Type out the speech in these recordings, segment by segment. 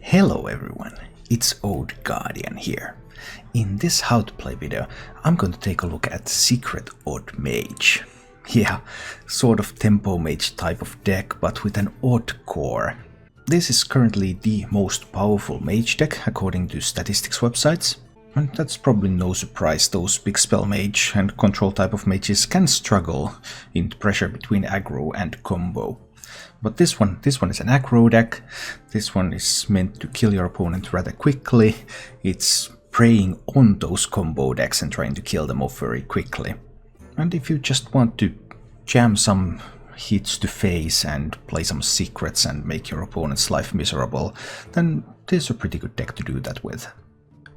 Hello everyone, it's Old Guardian here. In this how to play video, I'm going to take a look at Secret Odd Mage. Yeah, sort of tempo mage type of deck, but with an odd core. This is currently the most powerful mage deck according to statistics websites. And that's probably no surprise, those big spell mage and control type of mages can struggle in the pressure between aggro and combo. But this one is an aggro deck. This one is meant to kill your opponent rather quickly. It's preying on those combo decks and trying to kill them off very quickly. And if you just want to jam some hits to face and play some secrets and make your opponent's life miserable, then this is a pretty good deck to do that with.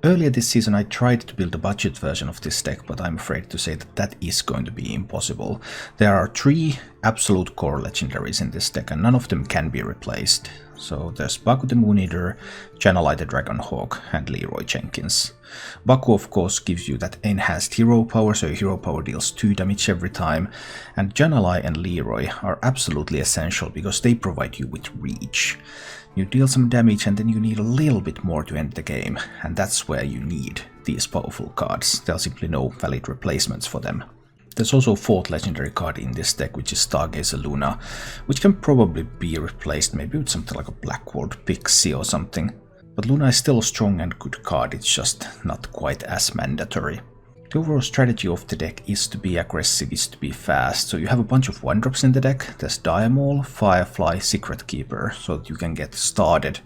Earlier this season I tried to build a budget version of this deck, but I'm afraid to say that that is going to be impossible. There are 3 absolute core legendaries in this deck and none of them can be replaced. So there's Baku the Moon Eater, Jan'alai the Dragonhawk and Leroy Jenkins. Baku of course gives you that enhanced hero power, so your hero power deals 2 damage every time, and Jan'alai and Leroy are absolutely essential because they provide you with reach. You deal some damage and then you need a little bit more to end the game, and that's where you need these powerful cards. There are simply no valid replacements for them. There's also a 4th legendary card in this deck, which is Stargazer Luna, which can probably be replaced maybe with something like a Blackworld Pixie or something. But Luna is still a strong and good card, it's just not quite as mandatory. The overall strategy of the deck is to be aggressive, is to be fast, so you have a bunch of 1-drops in the deck. There's Diamol, Firefly, Secret Keeper, so that you can get started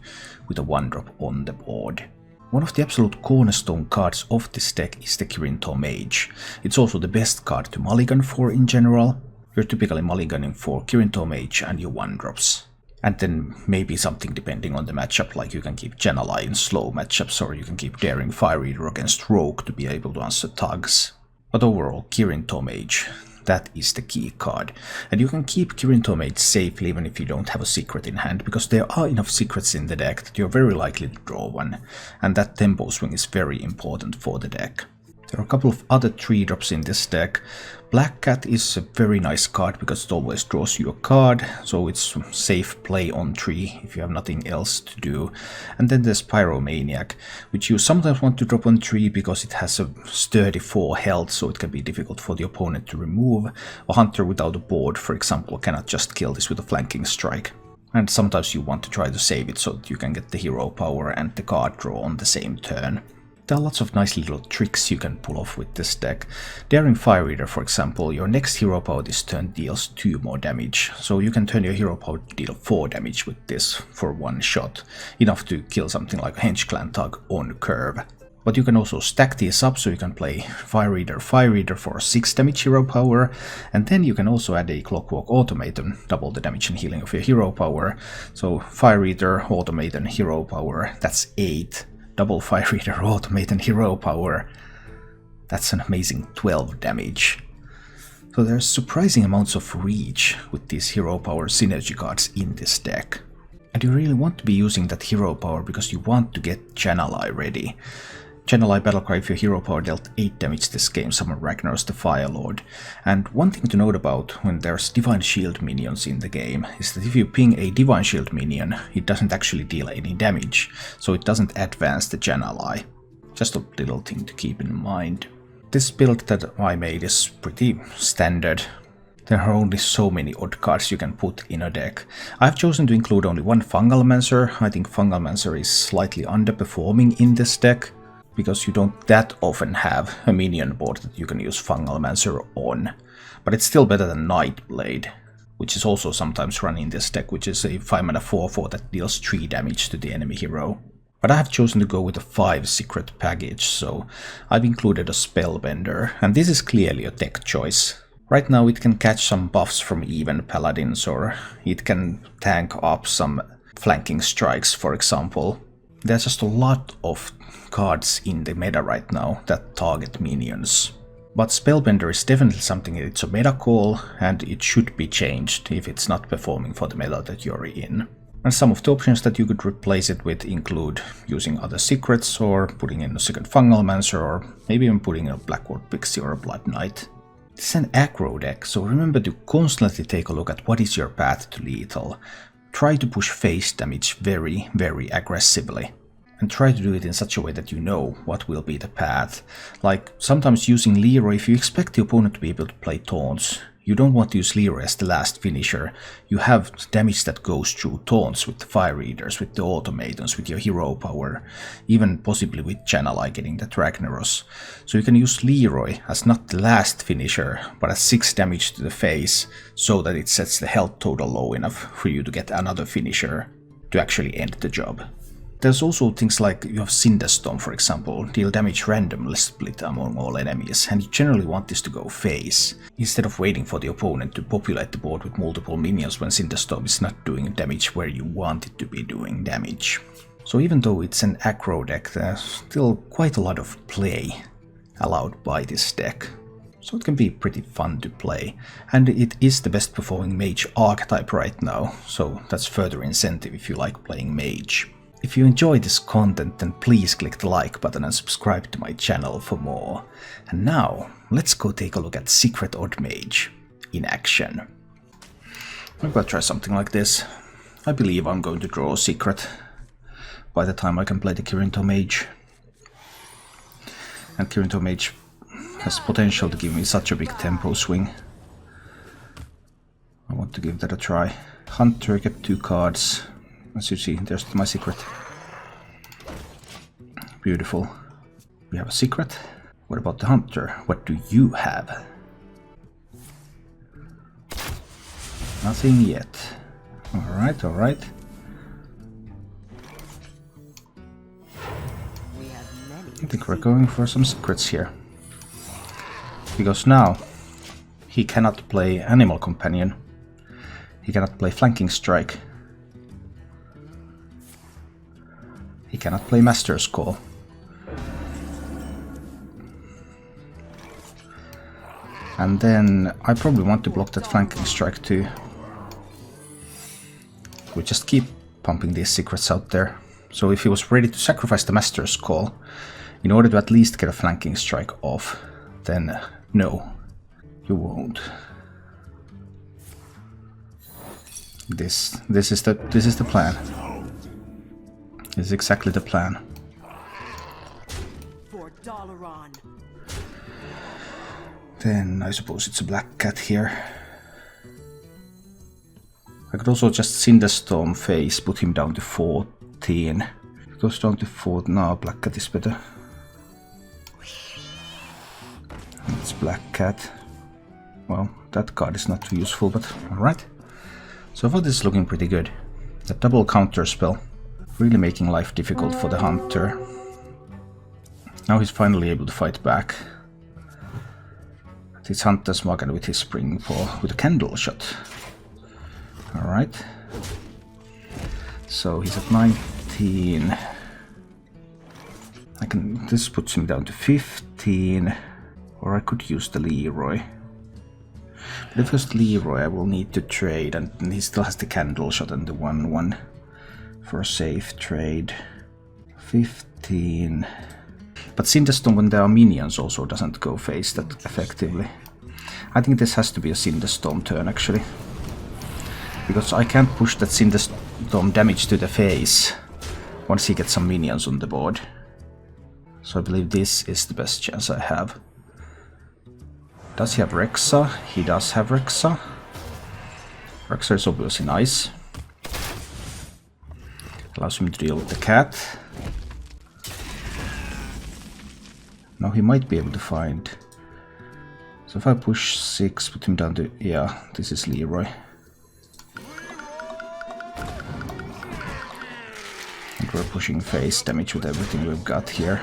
with a 1-drop on the board. One of the absolute cornerstone cards of this deck is the TAovlAvvsAs Mage. It's also the best card to mulligan for in general. You're typically mulliganing for TAovlAvvsAs Mage and your 1-drops. And then maybe something depending on the matchup, like you can keep Jan'alai in slow matchups, or you can keep Daring Fire Eater against Rogue to be able to answer tugs. But overall, TAovlAvvsAs Mage, that is the key card. And you can keep TAovlAvvsAs Mage safely even if you don't have a secret in hand, because there are enough secrets in the deck that you're very likely to draw one. And that tempo swing is very important for the deck. There are a couple of other 3-drops in this deck. Black Cat is a very nice card because it always draws you a card, so it's safe play on 3 if you have nothing else to do. And then there's Pyromaniac, which you sometimes want to drop on 3 because it has a sturdy 4 health, so it can be difficult for the opponent to remove. A hunter without a board, for example, cannot just kill this with a flanking strike. And sometimes you want to try to save it so that you can get the hero power and the card draw on the same turn. There are lots of nice little tricks you can pull off with this deck. Daring Fire Eater, for example, your next hero power this turn deals 2 more damage, so you can turn your hero power to deal 4 damage with this for 1 shot, enough to kill something like a Henge Clan Thug on curve. But you can also stack these up, so you can play Fire Eater for 6 damage hero power, and then you can also add a Clockwork Automaton, double the damage and healing of your hero power. So Fire Eater, Automaton, hero power, that's 8. Double Fire Eater, Automaton, hero power, that's an amazing 12 damage. So there's surprising amounts of reach with these hero power synergy cards in this deck. And you really want to be using that hero power because you want to get Jan'alai ready. Jan'alai Battlecry, if your hero power dealt 8 damage this game, summon Ragnaros the Firelord. And one thing to note about when there's Divine Shield minions in the game is that if you ping a Divine Shield minion, it doesn't actually deal any damage, so it doesn't advance the Jan'alai. Just a little thing to keep in mind. This build that I made is pretty standard. There are only so many odd cards you can put in a deck. I've chosen to include only 1 Fungalmancer. I think Fungalmancer is slightly underperforming in this deck, because you don't that often have a minion board that you can use Fungalmancer on. But it's still better than Nightblade, which is also sometimes run in this deck, which is a 5-mana 4/4 that deals 3 damage to the enemy hero. But I have chosen to go with a 5 secret package, so I've included a Spellbender, and this is clearly a tech choice. Right now it can catch some buffs from even paladins, or it can tank up some flanking strikes, for example. There's just a lot of cards in the meta right now that target minions. But Spellbender is definitely something, it's a meta call, and it should be changed if it's not performing for the meta that you're in. And some of the options that you could replace it with include using other secrets, or putting in a second Fungalmancer, or maybe even putting in a Blackworld Pixie or a Blood Knight. This is an aggro deck, so remember to constantly take a look at what is your path to lethal. try to push face damage very, very aggressively. And try to do it in such a way that you know what will be the path. Like, sometimes using Leroy, if you expect the opponent to be able to play taunts, you don't want to use Leroy as the last finisher. You have damage that goes through taunts with the Fire Eaters, with the Automatons, with your hero power, even possibly with Channel getting that Ragnaros. So you can use Leroy as not the last finisher, but as 6 damage to the face, so that it sets the health total low enough for you to get another finisher to actually end the job. There's also things like you have Cinderstorm, for example, deal damage randomly split among all enemies, and you generally want this to go face, instead of waiting for the opponent to populate the board with multiple minions when Cinderstorm is not doing damage where you want it to be doing damage. So even though it's an aggro deck, there's still quite a lot of play allowed by this deck. So it can be pretty fun to play, and it is the best performing mage archetype right now, so that's further incentive if you like playing mage. If you enjoy this content, then please click the like button and subscribe to my channel for more. And now, let's go take a look at Secret Odd Mage in action. I'm gonna try something like this. I believe I'm going to draw a secret by the time I can play the Kirinto Mage. And Kirinto Mage has potential to give me such a big tempo swing. I want to give that a try. Hunter, get 2 cards. As you see, there's my secret. Beautiful. We have a secret. What about the hunter? What do you have? Nothing yet. Alright, alright. I think we're going for some secrets here. Because now he cannot play Animal Companion. He cannot play Flanking Strike. He cannot play Master's Call. And then I probably want to block that Flanking Strike too. We just keep pumping these secrets out there. So if he was ready to sacrifice the Master's Call in order to at least get a Flanking Strike off, then no, you won't. This is the plan. This is exactly the plan. Then I suppose it's a black cat here. I could also just Cinderstorm face, put him down to 14. If it goes down to 4, no, black cat is better. It's black cat. Well, that card is not too useful, but alright. So far this is looking pretty good. The double counter spell. Really making life difficult for the hunter. Now he's finally able to fight back. It's Hunter's Magan with his spring paw with a candle shot. Alright. So he's at 19. This puts him down to 15. Or I could use the Leroy. But if it's Leroy, I will need to trade, and he still has the candle shot and the 1/1 for a safe trade. 15. But Cinderstorm when there are minions also doesn't go face that effectively. I think this has to be a Cinderstorm turn actually. Because I can't push that Cinderstorm damage to the face once he gets some minions on the board. So I believe this is the best chance I have. Does he have Rexa? He does have Rexa. Rexa is obviously nice. Allows him to deal with the cat. Now he might be able to find... So if I push 6, put him down to... Yeah, this is Leroy. And we're pushing face damage with everything we've got here.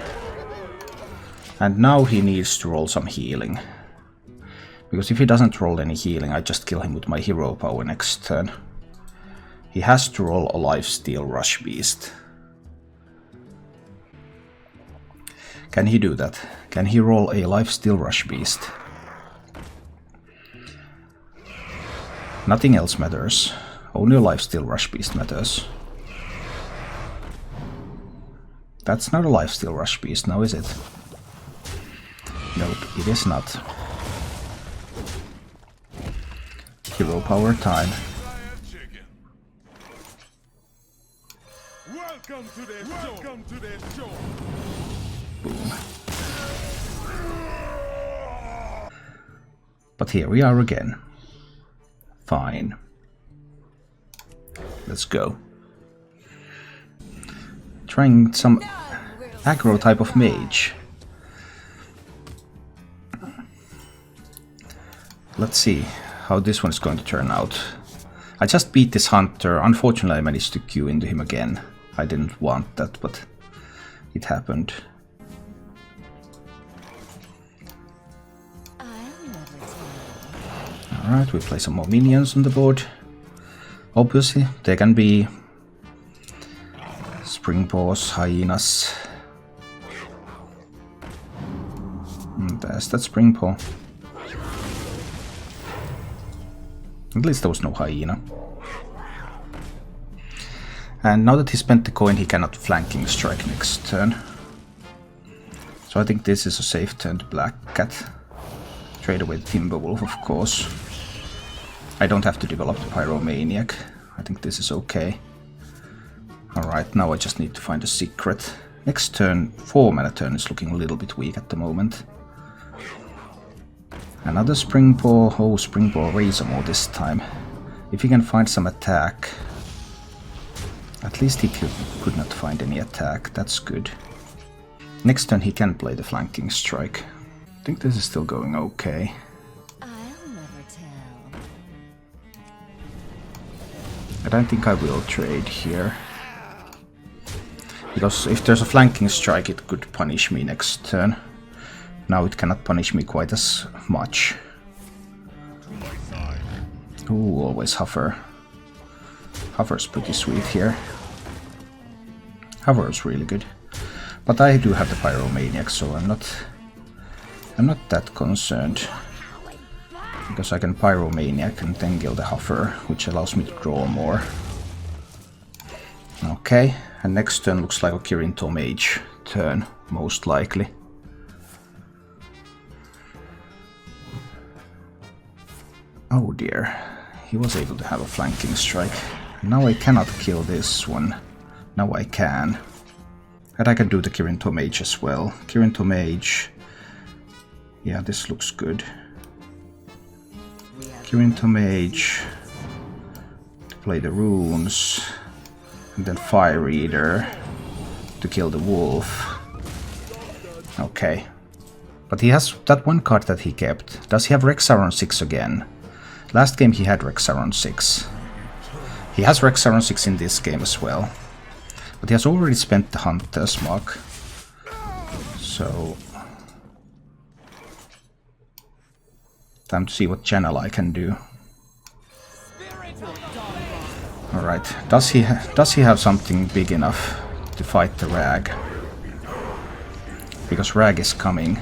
And now he needs to roll some healing. Because if he doesn't roll any healing, I just kill him with my hero power next turn. He has to roll a Lifesteal Rush Beast. Can he do that? Can he roll a Lifesteal Rush Beast? Nothing else matters. Only a Lifesteal Rush Beast matters. That's not a Lifesteal Rush Beast now, is it? Nope, it is not. Hero power time. Welcome to the show. Welcome to the show. Boom. But here we are again. Fine. Let's go. Trying some aggro type of mage. Let's see how this one is going to turn out. I just beat this hunter. Unfortunately, I managed to queue into him again. I didn't want that, but it happened. Alright, we play some more minions on the board. Obviously, there can be spring paws, hyenas. And there's that spring paw. At least there was no hyena. And now that he spent the coin, he cannot flanking strike next turn. So I think this is a safe turn to Black Cat. Trade away the Timberwolf, of course. I don't have to develop the Pyromaniac. I think this is okay. Alright, now I just need to find a secret. Next turn, 4-mana turn is looking a little bit weak at the moment. Another Springpaw. Oh, Springpaw Razormaw this time. If he can find some attack. At least he could not find any attack. That's good. Next turn he can play the flanking strike. I think this is still going okay. I'll never tell. I don't think I will trade here. Because if there's a flanking strike, it could punish me next turn. Now it cannot punish me quite as much. Ooh, always Hover. Hover's pretty sweet here. Hover's really good. But I do have the Pyromaniac, so I'm not that concerned. Because I can Pyromaniac and then kill the Hover, which allows me to draw more. Okay, and next turn looks like a Kirinto Mage turn, most likely. Oh dear, he was able to have a flanking strike. Now I cannot kill this one. Now I can. And I can do the Kirinto Mage as well. Kirinto Mage. Yeah, this looks good. Kirinto Mage. To play the runes. And then Fire Eater. To kill the wolf. Okay. But he has that one card that he kept. Does he have Rexaron 6 again? Last game he had Rexaron 6. He has Rexaron 6 in this game as well. But he has already spent the Hunter's Mark. So... time to see what channel I can do. Alright, does he have something big enough to fight the Rag? Because Rag is coming.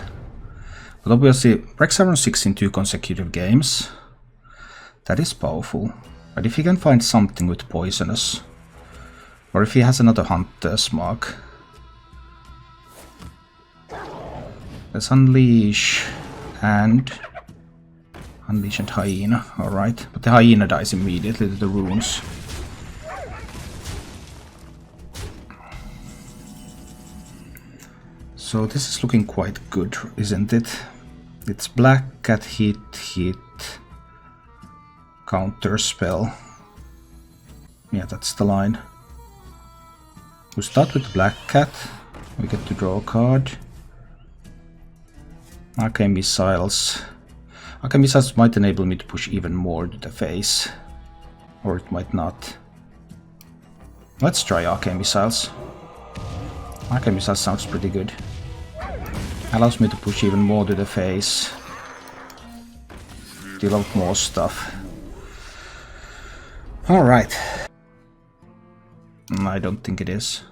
But obviously, Rexaron 6 in 2 consecutive games. That is powerful. But if he can find something with Poisonous, or if he has another Hunter's Mark, let's Unleash and Hyena. Alright, but the Hyena dies immediately to the runes. So this is looking quite good, isn't it? It's Black Cat hit, counter spell. Yeah, that's the line. We start with Black Cat. We get to draw a card. Arcane Missiles. Arcane Missiles might enable me to push even more to the face. Or it might not. Let's try Arcane Missiles. Arcane Missiles sounds pretty good. Allows me to push even more to the face. Deal out more stuff. Alright. I don't think it is.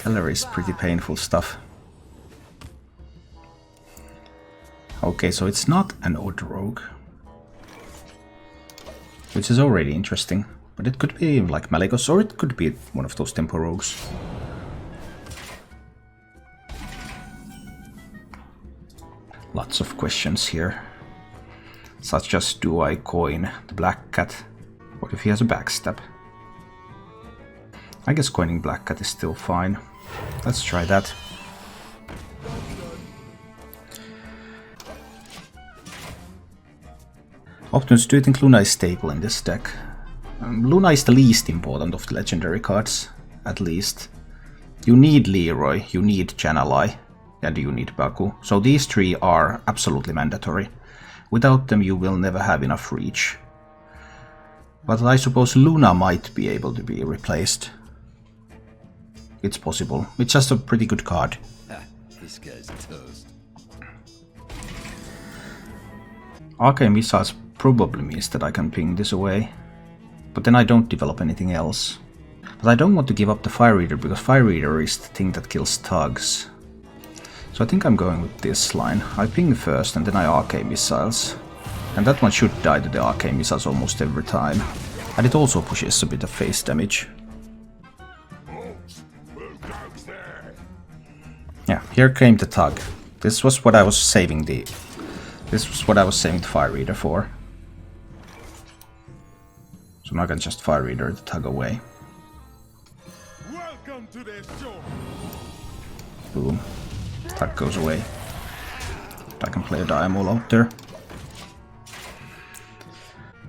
Gallery is pretty painful stuff. Okay, so it's not an Odd Rogue. Which is already interesting. But it could be like Malygos, or it could be one of those Tempo Rogues. Lots of questions here. Such as, do I coin the Black Cat? What if he has a backstab? I guess coining Black Cat is still fine. Let's try that. Optimus, do you think Luna is stable in this deck? Luna is the least important of the legendary cards, at least. You need Leroy, you need Janalai, and you need Baku. So these three are absolutely mandatory. Without them you will never have enough reach. But I suppose Luna might be able to be replaced. It's possible. It's just a pretty good card. This guy's toast. Arcane Missiles probably means that I can ping this away. But then I don't develop anything else. But I don't want to give up the Fire Reader, because Fire Reader is the thing that kills thugs. So I think I'm going with this line. I ping first and then I Arcane Missiles. And that one should die to the Arcane Missiles almost every time. And it also pushes a bit of face damage. Yeah, here came the Thug. This was what I was saving the Fire Reader for. So now I can just Fire Reader the Thug away. Welcome to the show. Boom. Thug goes away. I can play a Diamol out there.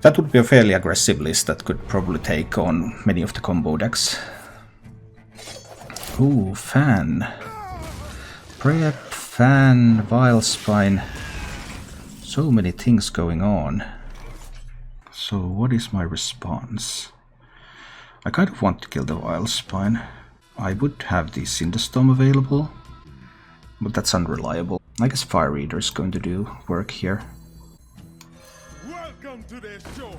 That would be a fairly aggressive list that could probably take on many of the combo decks. Ooh, Fan. Prep, Fan, Vilespine. So many things going on. So what is my response? I kind of want to kill the Vilespine. I would have the Cinderstorm available, but that's unreliable. I guess Fire Reader is going to do work here. Welcome to the show.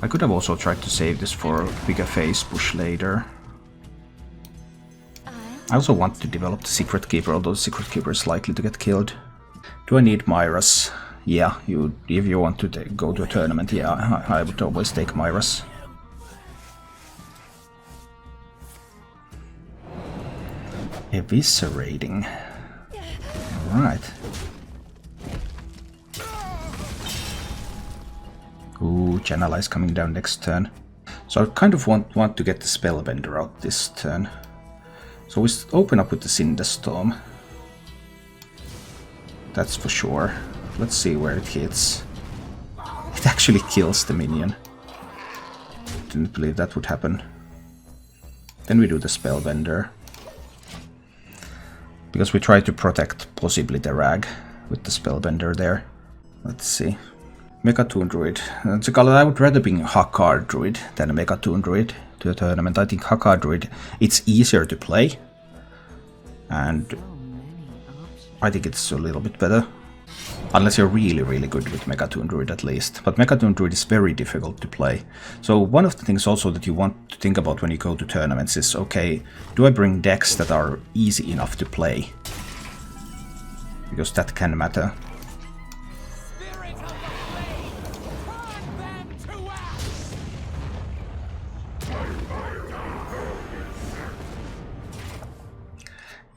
I could have also tried to save this for a bigger face push later. I also want to develop the Secret Keeper, although the Secret Keeper is likely to get killed. Do I need Myras? Yeah, if you want to go to a tournament, yeah, I would always take Myras. Eviscerating. Alright. Ooh, Janala is coming down next turn. So I kind of want to get the Spellbender out this turn. So we open up with the Cinderstorm. That's for sure. Let's see where it hits. It actually kills the minion. Didn't believe that would happen. Then we do the Spellbender. Because we try to protect possibly the Rag with the Spellbender there. Let's see. Megatoon Druid. I would rather bring Hakar Druid than a Megatoon Druid to a tournament. I think Hakar Druid, it's easier to play. And I think it's a little bit better. Unless you're really, really good with Megatoon Druid at least. But Megatoon Druid is very difficult to play. So one of the things also that you want to think about when you go to tournaments is, okay, do I bring decks that are easy enough to play? Because that can matter.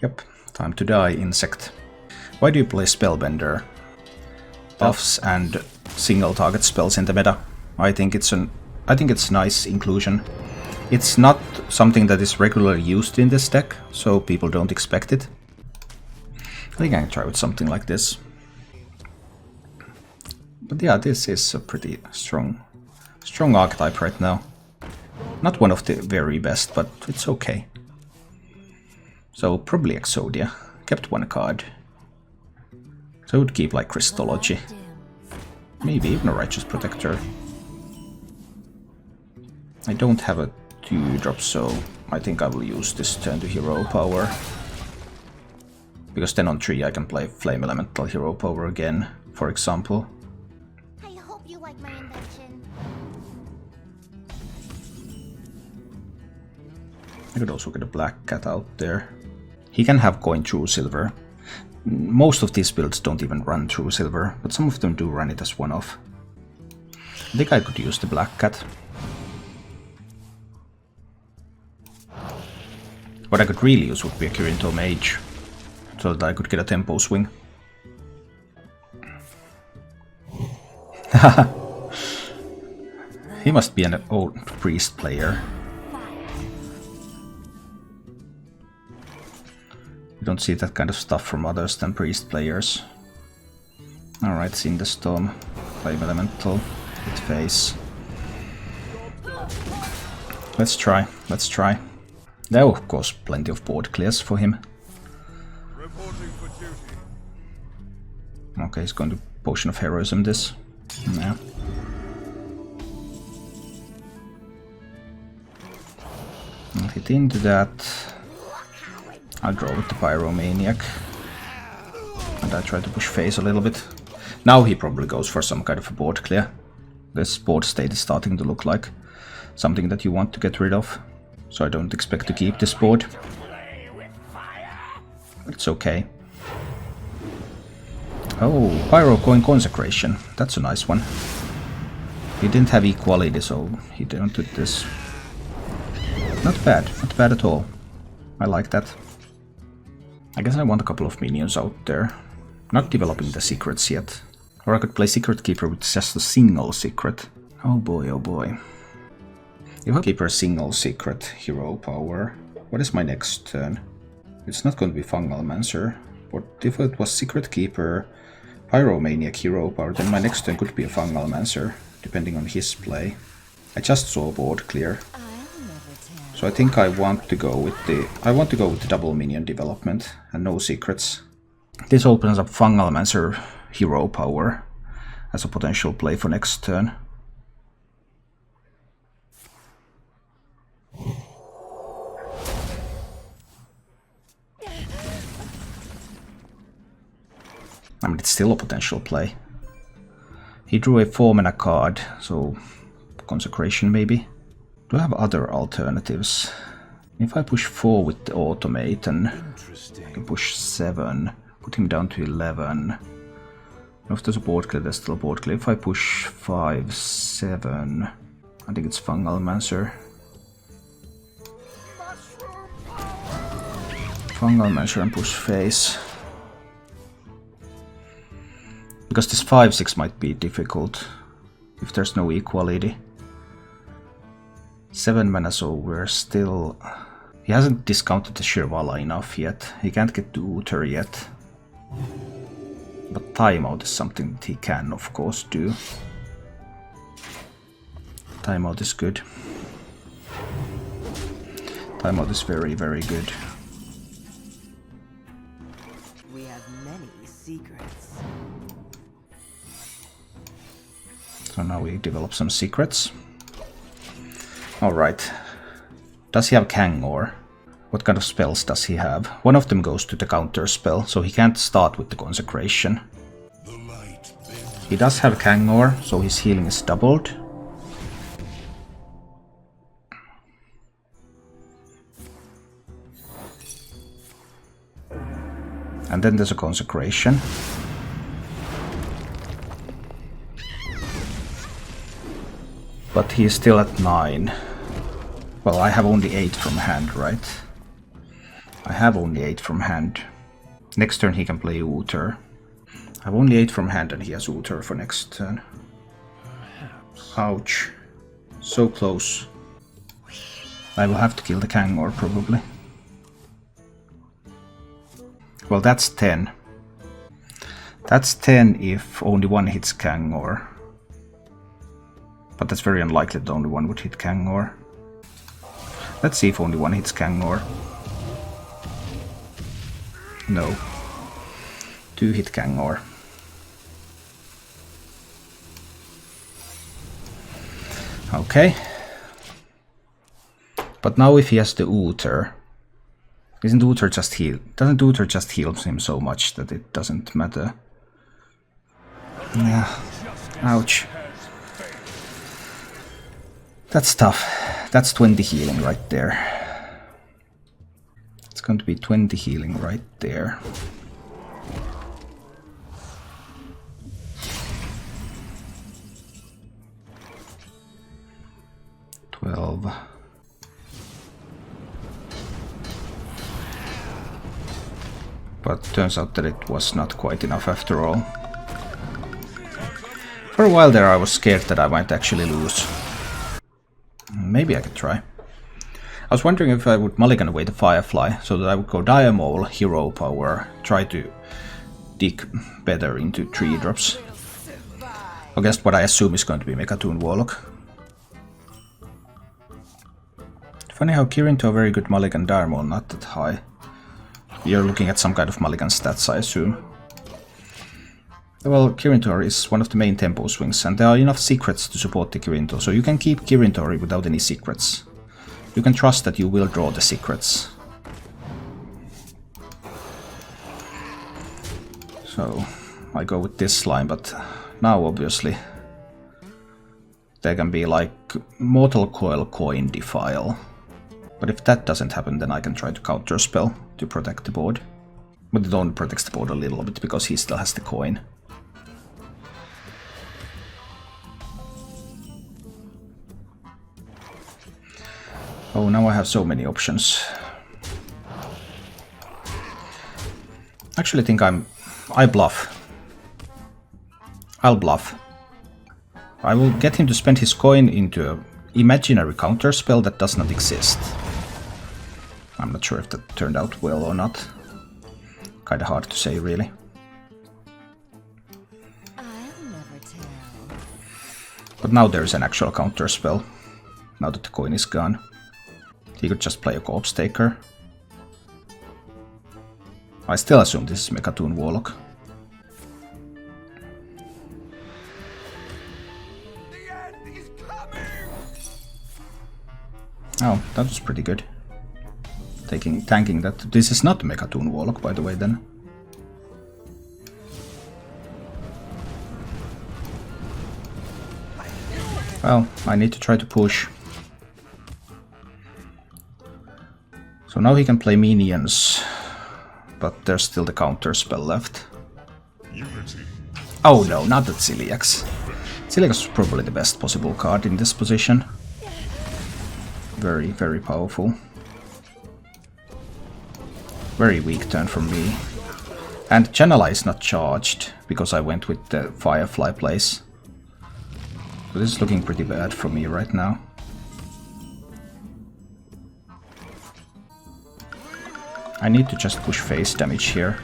Yep, time to die, insect. Why do you play Spellbender? Buffs and single target spells in the meta. I think it's a nice inclusion. It's not something that is regularly used in this deck, so people don't expect it. I think I can try with something like this. But yeah, this is a pretty strong archetype right now. Not one of the very best, but it's okay. So probably Exodia. Kept one card. So I would keep like Crystology. Maybe even a Righteous Protector. I don't have a 2-drop, so I think I will use this turn to Hero Power. Because then on 3 I can play Flame Elemental Hero Power again, for example. I hope you like my invention. I could also get a Black Cat out there. He can have Coin True Silver. Most of these builds don't even run True Silver, but some of them do run it as one-off. I think I could use the Black Cat. What I could really use would be a TAovlAvvsAs Mage, so that I could get a tempo swing. He must be an old priest player. You don't see that kind of stuff from others than priest players. Alright, Sin the Storm, 5 elemental, hit face. Let's try, let's try. There of course plenty of board clears for him. Okay, he's going to Potion of Heroism this. Yeah. I'll hit into that. I'll draw with the Pyromaniac. And I try to push face a little bit. Now he probably goes for some kind of a board clear. This board state is starting to look like something that you want to get rid of. So I don't expect to keep this board. It's okay. Oh, Pyro Coin Consecration. That's a nice one. He didn't have equality, so he didn't do this. Not bad at all. I like that. I guess I want a couple of minions out there. Not developing the secrets yet. Or I could play Secret Keeper with just a single secret. Oh boy, oh boy. If I keep a single secret hero power, what is my next turn? It's not going to be Fungalmancer. But if it was Secret Keeper, Pyromaniac hero power, then my next turn could be a Fungalmancer, depending on his play. I just saw a board clear. So I think I want to go with the double minion development and no secrets. This opens up Fungalmancer hero power as a potential play for next turn. I mean, it's still a potential play. He drew a 4-mana card, so Consecration maybe. Do I have other alternatives? If I push 4 with the Automate and I can push 7, put him down to 11. If there's a board clear, there's still a board clear. If I push 5, 7, I think it's Fungalmancer. Fungalmancer and push face. Because this 5-6 might be difficult if there's no equality. 7 mana, so we're still... He hasn't discounted the Shirvala enough yet. He can't get to Uther yet. But timeout is something that he can, of course, do. Timeout is good. Timeout is very, very good. We have many secrets. So now we develop some secrets. Alright. Does he have Kangor? What kind of spells does he have? One of them goes to the counter spell, so he can't start with the Consecration. He does have Kangor, so his healing is doubled. And then there's a Consecration. But he is still at 9. Well, I have only 8 from hand, right? I have only 8 from hand. Next turn he can play Uther. I have only 8 from hand and he has Uther for next turn. Ouch. So close. I will have to kill the Kangor probably. Well, that's 10. That's 10 if only one hits Kangor. But that's very unlikely that only one would hit Kangor. Let's see if only one hits Kangor. No. 2 hit Kangor. Okay. But now if he has the Uther, isn't Uther just heal? Doesn't Uther just heal him so much that it doesn't matter? Yeah. Ouch. That's tough. That's 20 healing right there. It's going to be 20 healing right there. But turns out that it was not quite enough after all. For a while there I was scared that I might actually lose. maybe I could try. I was wondering if I would mulligan away the Firefly, so that I would go Diamol, Hero Power, try to dig better into 3-drops. Against what I assume is going to be Megatoon Warlock. Funny how Kirin to a very good mulligan, Diamol not that high. You're looking at some kind of mulligan stats, I assume. Well, Kirintor is one of the main tempo swings, and there are enough secrets to support the Kirinto, so you can keep Kirintori without any secrets. You can trust that you will draw the secrets. So, I go with this line, but now obviously there can be like Mortal Coil Coin Defile. But if that doesn't happen, then I can try to counterspell to protect the board. But it only protects the board a little bit because he still has the coin. Oh, now I have so many options. Actually think I bluff. I'll bluff. I will get him to spend his coin into an imaginary counterspell that does not exist. I'm not sure if that turned out well or not. Kinda hard to say, really. I'll never tell. But now there's an actual counterspell. Now that the coin is gone. He could just play a Corpse Taker. I still assume this is Megatoon Warlock. Oh, that was pretty good. Tanking that. This is not Megatoon Warlock, by the way, then. Well, I need to try to push. So now he can play minions, but there's still the counter spell left. Oh no, not that Celiax. Celiax was probably the best possible card in this position. Very, very powerful. Very weak turn from me. And Channel is not charged, because I went with the Firefly place. So this is looking pretty bad for me right now. I need to just push face damage here.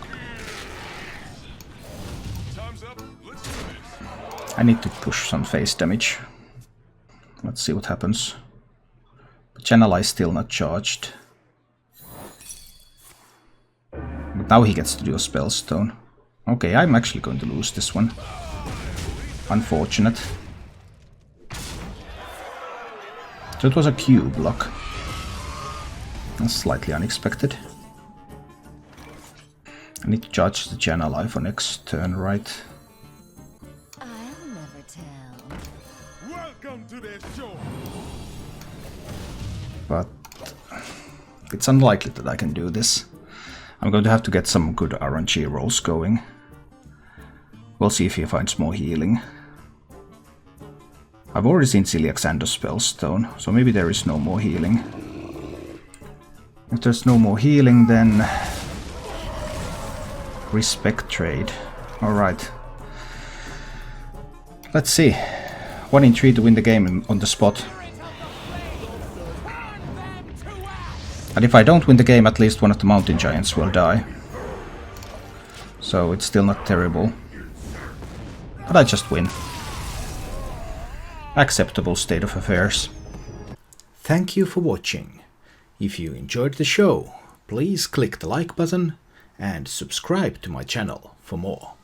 I need to push some face damage. Let's see what happens. But Channel is still not charged. But now he gets to do a Spellstone. Okay, I'm actually going to lose this one. Unfortunate. So it was a Cubelock. That's slightly unexpected. I need to charge the Channel Eye for next turn, right? I'll never tell. Welcome to the show. But it's unlikely that I can do this. I'm going to have to get some good RNG rolls going. We'll see if he finds more healing. I've already seen Celiax and a Spellstone, so maybe there is no more healing. If there's no more healing, then respect trade. Alright. Let's see. 1 in 3 to win the game on the spot. And if I don't win the game, at least one of the mountain giants will die. So it's still not terrible. But I just win. Acceptable state of affairs. Thank you for watching. If you enjoyed the show, please click the like button and subscribe to my channel for more.